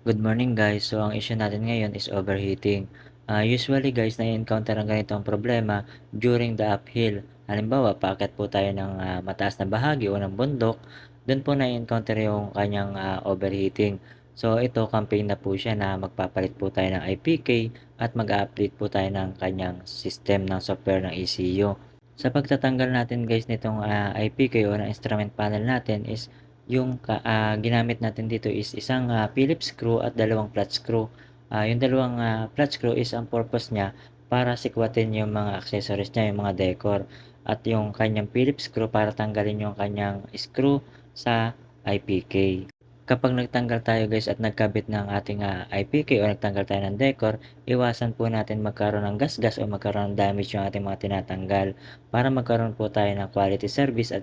Good morning guys. So ang issue natin ngayon is overheating. Usually guys, na-encounter ang ganitong problema during the uphill. Halimbawa, paakyat po tayo ng mataas na bahagi o ng bundok, doon po na-encounter yung kanyang overheating. So ito, campaign na po siya na magpapalit po tayo ng IPK at mag-update po tayo ng kanyang system ng software ng ECU. Sa pagtatanggal natin guys nitong IPK o ng instrument panel natin is yung ginamit natin dito is isang Phillips screw at dalawang flat screw. Yung dalawang flat screw is ang purpose niya para sikwatin yung mga accessories niya, yung mga decor. At yung kanyang Phillips screw para tanggalin yung kanyang screw sa IPK. Kapag nagtanggal tayo guys at nagkabit ng ating IPK o nagtanggal tayo ng decor, iwasan po natin magkaroon ng gasgas o magkaroon ng damage yung ating mga tinatanggal para magkaroon po tayo ng quality service at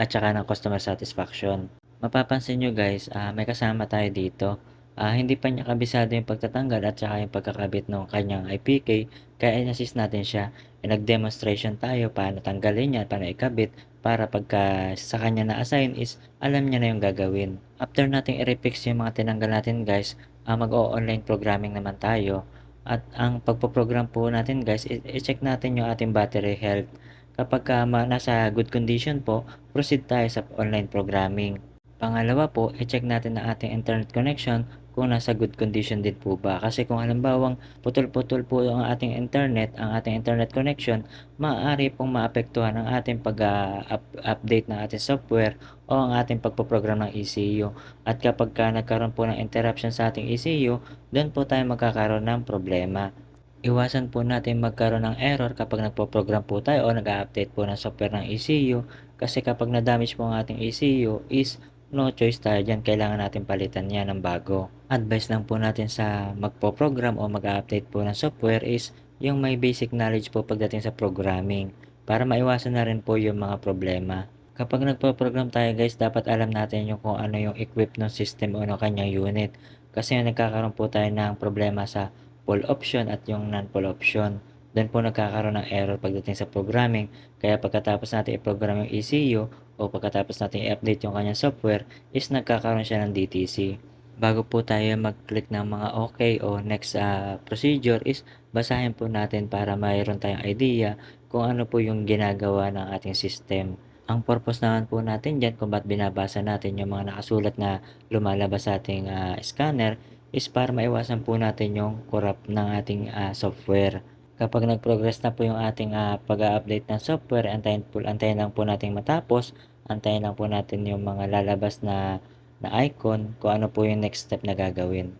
saka ng customer satisfaction. Mapapansin nyo guys, may kasama tayo dito. Hindi pa niya kabisado yung pagtatanggal at saka yung pagkakabit ng kanyang IPK, kaya in-assist natin siya. Nag-demonstration tayo paano tanggalin yan, paano ikabit, para pagka sa kanya na-assign is alam niya na yung gagawin. After nating i-refix yung mga tinanggal natin guys, mag-o-online programming naman tayo. At ang pagpo-program po natin guys, i-check natin yung ating battery health. Kapag nasa good condition po, proceed tayo sa online programming. Pangalawa po, i-check natin ang ating internet connection kung nasa good condition din po ba. Kasi kung halimbawang putol-putol po ang ating internet connection, maaari pong maapektuhan ang ating pag-update ng ating software o ang ating pagpoprogram ng ECU. At kapag nagkaroon po ng interruption sa ating ECU, doon po tayo magkakaroon ng problema. Iwasan po natin magkaroon ng error kapag nagpo-program po tayo o nag-a-update po ng software ng ECU, kasi kapag na-damage po ang ating ECU is no choice tayo diyan, kailangan natin palitan yan ng bago. Advice lang po natin sa magpo-program o mag-a-update po ng software is yung may basic knowledge po pagdating sa programming para maiwasan na rin po yung mga problema. Kapag nagpo-program tayo guys, dapat alam natin yung kung ano yung equip ng system o ng kanyang unit, kasi nagkakaroon po tayo ng problema sa full option at yung non-full option. Doon po nagkakaroon ng error pagdating sa programming. Kaya pagkatapos natin i-program yung ECU o pagkatapos natin i-update yung kanyang software is nagkakaroon siya ng DTC. Bago po tayo mag-click ng mga okay o next procedure is basahin po natin para mayroon tayong idea kung ano po yung ginagawa ng ating system. Ang purpose naman po natin dyan kung ba't binabasa natin yung mga nakasulat na lumalabas sa ating scanner is para maiwasan po natin yung corrupt ng ating software. Kapag nag-progress na po yung ating pag-update ng software, antayin lang po natin matapos, antayin lang po natin yung mga lalabas na icon kung ano po yung next step na gagawin.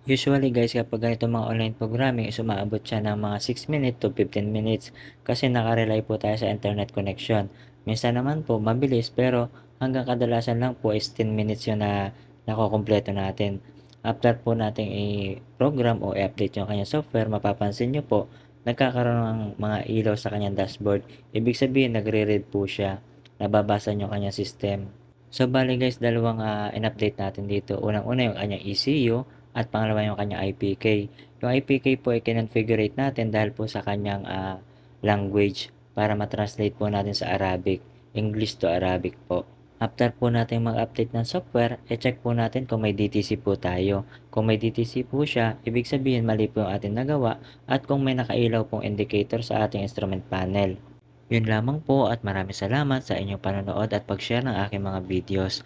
Usually guys, kapag ganito mga online programming is umaabot siya ng mga 6 minutes to 15 minutes kasi nakarely po tayo sa internet connection. Minsan naman po mabilis, pero hanggang kadalasan lang po is 10 minutes yun na nakokompleto natin. After po nating i-program o i-update yung kanyang software, mapapansin nyo po nagkakaroon ng mga ilaw sa kanyang dashboard. Ibig sabihin nagre-read po siya, nababasa yung kanyang system. So bali guys, dalawang in-update natin dito. Unang-una yung kanyang ECU at pangalawa yung kanyang IPK. Yung IPK po ay kinonfigurate natin dahil po sa kanyang language para matranslate po natin sa Arabic, English to Arabic po. After po natin mag-update ng software, i-check po natin kung may DTC po tayo. Kung may DTC po siya, ibig sabihin mali po yung ating nagawa, at kung may nakailaw pong indicator sa ating instrument panel. Yun lamang po at maraming salamat sa inyong panonood at pag-share ng aking mga videos.